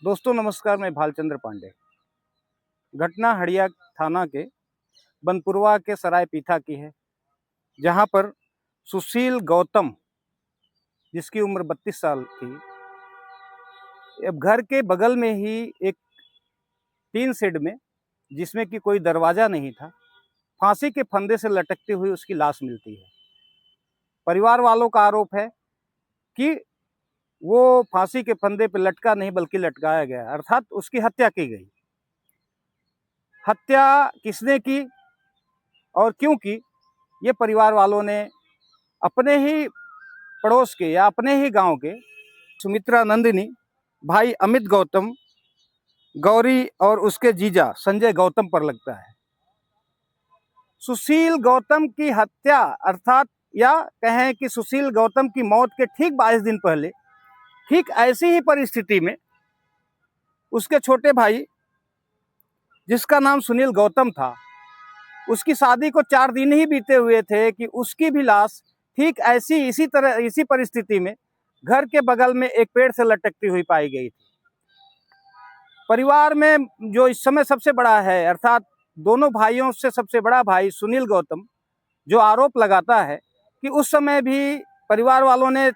दोस्तों नमस्कार, मैं भालचंद्र पांडे। घटना हड़िया थाना के बनपुरवा के सराय पीथा की है, जहां पर सुशील गौतम, जिसकी उम्र 32 साल थी, अब घर के बगल में ही एक टीन शेड में, जिसमें कि कोई दरवाजा नहीं था, फांसी के फंदे से लटकती हुई उसकी लाश मिलती है। परिवार वालों का आरोप है कि वो फांसी के फंदे पर लटका नहीं बल्कि लटकाया गया, अर्थात उसकी हत्या की गई। हत्या किसने की और क्यों की, ये परिवार वालों ने अपने ही पड़ोस के या अपने ही गांव के सुमित्रा नंदिनी, भाई अमित गौतम, गौरी और उसके जीजा संजय गौतम पर लगता है। सुशील गौतम की हत्या अर्थात या कहें कि सुशील गौतम की मौत के ठीक 22 दिन पहले ठीक ऐसी ही परिस्थिति में उसके छोटे भाई, जिसका नाम सुनील गौतम था, उसकी शादी को 4 दिन ही बीते हुए थे कि उसकी भी लाश ठीक इसी परिस्थिति में घर के बगल में एक पेड़ से लटकती हुई पाई गई थी। परिवार में जो इस समय सबसे बड़ा है, अर्थात दोनों भाइयों से सबसे बड़ा भाई सुनील गौतम, जो आरोप लगाता है कि उस समय भी परिवार वालों ने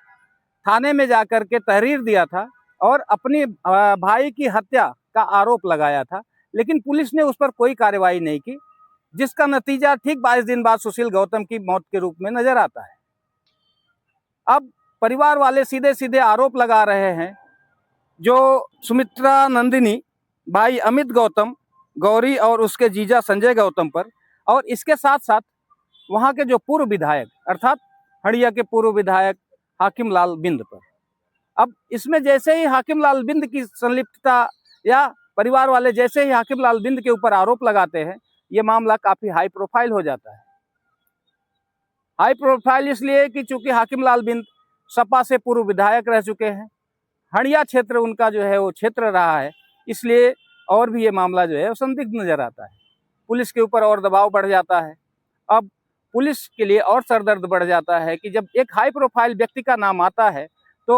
थाने में जाकर के तहरीर दिया था और अपनी भाई की हत्या का आरोप लगाया था, लेकिन पुलिस ने उस पर कोई कार्रवाई नहीं की, जिसका नतीजा ठीक 22 दिन बाद सुशील गौतम की मौत के रूप में नजर आता है। अब परिवार वाले सीधे सीधे आरोप लगा रहे हैं जो सुमित्रा नंदिनी, भाई अमित गौतम, गौरी और उसके जीजा संजय गौतम पर, और इसके साथ साथ वहां के जो पूर्व विधायक अर्थात हड़िया के पूर्व विधायक हाकिम लाल बिंद पर। अब इसमें जैसे ही हाकिम लाल बिंद की संलिप्तता या परिवार वाले जैसे ही हाकिम लाल बिंद के ऊपर आरोप लगाते हैं, ये मामला काफी हाई प्रोफाइल हो जाता है। हाई प्रोफाइल इसलिए कि चूंकि हाकिम लाल बिंद सपा से पूर्व विधायक रह चुके हैं, हड़िया क्षेत्र उनका जो है वो क्षेत्र रहा है, इसलिए और भी ये मामला जो है वो संदिग्ध नजर आता है। पुलिस के ऊपर और दबाव बढ़ जाता है। अब पुलिस के लिए और सरदर्द बढ़ जाता है कि जब एक हाई प्रोफाइल व्यक्ति का नाम आता है तो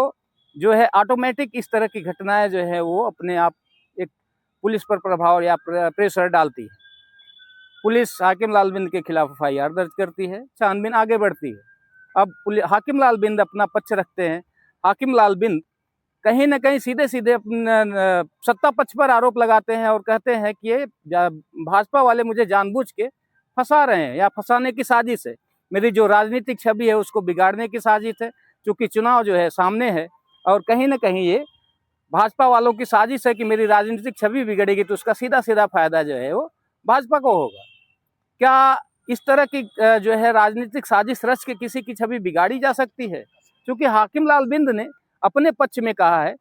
जो है ऑटोमेटिक इस तरह की घटनाएं जो है वो अपने आप एक पुलिस पर प्रभाव या प्रेशर डालती है। पुलिस हाकिम लाल बिंद के खिलाफ FIR दर्ज करती है, छानबीन आगे बढ़ती है। अब हाकिम लाल बिंद अपना पक्ष रखते हैं। हाकिम लाल बिंद कहीं ना कहीं सीधे सीधे अपने सत्ता पक्ष पर आरोप लगाते हैं और कहते हैं कि ये भाजपा वाले मुझे जानबूझ के फंसा रहे हैं या फंसाने की साजिश है, मेरी जो राजनीतिक छवि है उसको बिगाड़ने की साजिश है, क्योंकि चुनाव जो है सामने है और कहीं ना कहीं ये भाजपा वालों की साजिश है कि मेरी राजनीतिक छवि बिगड़ेगी तो उसका सीधा सीधा फायदा जो है वो भाजपा को होगा। क्या इस तरह की जो है राजनीतिक साजिश रच के किसी की छवि बिगाड़ी जा सकती है? क्योंकि हाकिम लाल बिंद ने अपने पक्ष में कहा है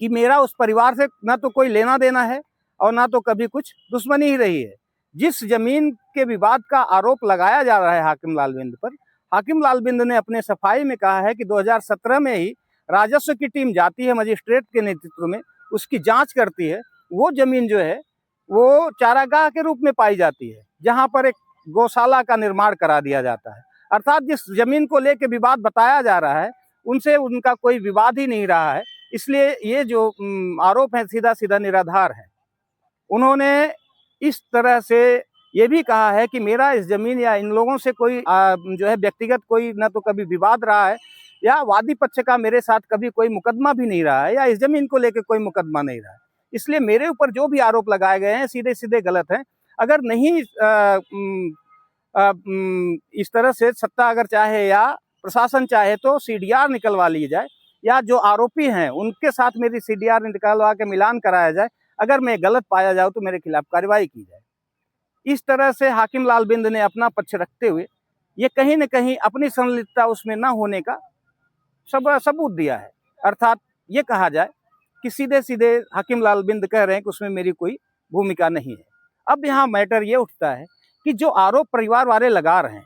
कि मेरा उस परिवार से ना तो कोई लेना देना है और ना तो कभी कुछ दुश्मनी ही रही है। जिस जमीन के विवाद का आरोप लगाया जा रहा है हाकिम लाल बिंद पर, हाकिम लाल बिंद ने अपने सफाई में कहा है कि 2017 में ही राजस्व की टीम जाती है मजिस्ट्रेट के नेतृत्व में, उसकी जांच करती है, वो जमीन जो है वो चारागाह के रूप में पाई जाती है, जहां पर एक गौशाला का निर्माण करा दिया जाता है। अर्थात जिस जमीन को लेकर विवाद बताया जा रहा है उनसे उनका कोई विवाद ही नहीं रहा है, इसलिए ये जो आरोप है सीधा सीधा निराधार है। उन्होंने इस तरह से ये भी कहा है कि मेरा इस जमीन या इन लोगों से कोई जो है व्यक्तिगत कोई ना तो कभी विवाद रहा है या वादी पक्ष का मेरे साथ कभी कोई मुकदमा भी नहीं रहा है या इस जमीन को लेकर कोई मुकदमा नहीं रहा है, इसलिए मेरे ऊपर जो भी आरोप लगाए गए हैं सीधे सीधे गलत हैं। अगर नहीं इस तरह से सत्ता अगर चाहे या प्रशासन चाहे तो CDR निकलवा ली जाए या जो आरोपी हैं उनके साथ मेरी CDR निकलवा के मिलान कराया जाए, अगर मैं गलत पाया जाऊं तो मेरे खिलाफ कार्रवाई की जाए। इस तरह से हाकिम लाल बिंद ने अपना पक्ष रखते हुए ये कहीं न कहीं अपनी संलिप्तता उसमें न होने का सबूत दिया है। अर्थात ये कहा जाए कि सीधे सीधे हाकिम लाल बिंद कह रहे हैं कि उसमें मेरी कोई भूमिका नहीं है। अब यहाँ मैटर ये उठता है कि जो आरोप परिवार वाले लगा रहे हैं,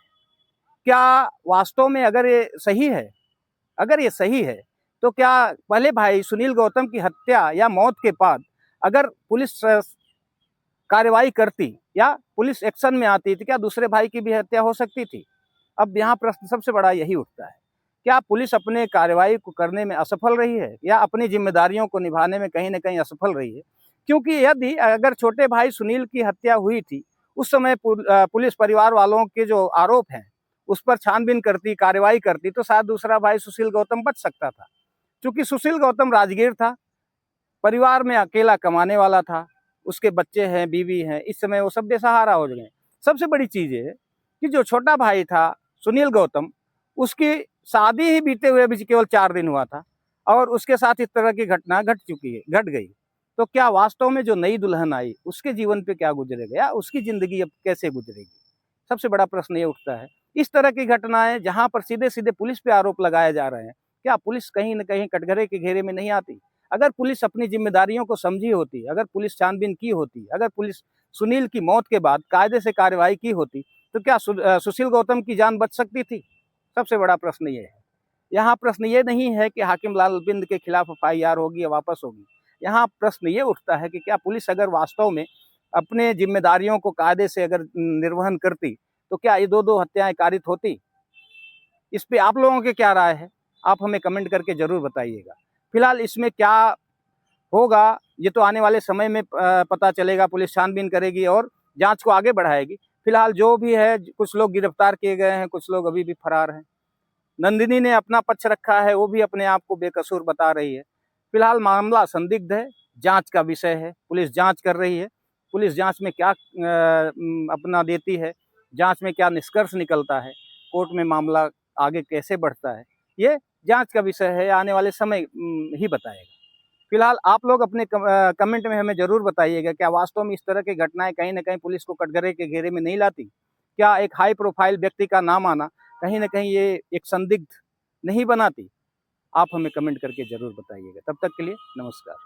क्या वास्तव में अगर ये सही है, अगर ये सही है तो क्या पहले भाई सुनील गौतम की हत्या या मौत के बाद अगर पुलिस कार्रवाई करती या पुलिस एक्शन में आती तो क्या दूसरे भाई की भी हत्या हो सकती थी? अब यहाँ प्रश्न सबसे बड़ा यही उठता है। क्या पुलिस अपने कार्रवाई को करने में असफल रही है या अपनी जिम्मेदारियों को निभाने में कहीं न कहीं असफल रही है? क्योंकि यदि अगर छोटे भाई सुनील की हत्या हुई थी, उस समय पुलिस परिवार वालों के जो आरोप हैं, उस पर छानबीन करती, कार्रवाई करती, तो शायद दूसरा भाई सुशील गौतम बच सकता था। चूँकि सुशील गौतम राजगीर था, परिवार में अकेला कमाने वाला था, उसके बच्चे हैं, बीवी हैं, इस समय वो सब बेसहारा हो गए। सबसे बड़ी चीज़ ये है कि जो छोटा भाई था सुनील गौतम, उसकी शादी ही बीते हुए अभी केवल 4 दिन हुआ था और उसके साथ इस तरह की घटना घट गई। तो क्या वास्तव में जो नई दुल्हन आई, उसके जीवन पे क्या गुज़रेगा या उसकी ज़िंदगी अब कैसे गुज़रेगी? सबसे बड़ा प्रश्न ये उठता है। इस तरह की घटनाएँ जहाँ पर सीधे-सीधे पुलिस पे आरोप लगाए जा रहे हैं, क्या पुलिस कहीं न कहीं कटघरे के घेरे में नहीं आती? अगर पुलिस अपनी ज़िम्मेदारियों को समझी होती, अगर पुलिस छानबीन की होती, अगर पुलिस सुनील की मौत के बाद कायदे से कार्रवाई की होती, तो क्या सुशील गौतम की जान बच सकती थी? सबसे बड़ा प्रश्न ये है। यहाँ प्रश्न ये नहीं है कि हाकिम लाल बिंद के खिलाफ एफआईआर होगी या वापस होगी। यहाँ प्रश्न ये उठता है कि क्या पुलिस अगर वास्तव में अपने जिम्मेदारियों को कायदे से अगर निर्वहन करती, तो क्या ये 2-2 हत्याएँ कारित होती? इस पे आप लोगों की क्या राय है? आप हमें कमेंट करके ज़रूर बताइएगा। फिलहाल इसमें क्या होगा, ये तो आने वाले समय में पता चलेगा, पुलिस छानबीन करेगी और जाँच को आगे बढ़ाएगी। फिलहाल जो भी है, कुछ लोग गिरफ्तार किए गए हैं, कुछ लोग अभी भी फरार हैं। नंदिनी ने अपना पक्ष रखा है, वो भी अपने आप को बेकसूर बता रही है। फिलहाल मामला संदिग्ध है, जाँच का विषय है, पुलिस जाँच कर रही है। पुलिस जाँच में क्या अपना देती है, जाँच में क्या निष्कर्ष निकलता है, कोर्ट में मामला आगे कैसे बढ़ता है, ये जाँच का विषय है, आने वाले समय ही बताएगा। फिलहाल आप लोग अपने कमेंट में हमें ज़रूर बताइएगा, क्या वास्तव में इस तरह की घटनाएँ कहीं न कहीं पुलिस को कटघरे के घेरे में नहीं लाती? क्या एक हाई प्रोफ़ाइल व्यक्ति का नाम आना कहीं न कहीं ये एक संदिग्ध नहीं बनाती? आप हमें कमेंट करके ज़रूर बताइएगा। तब तक के लिए नमस्कार।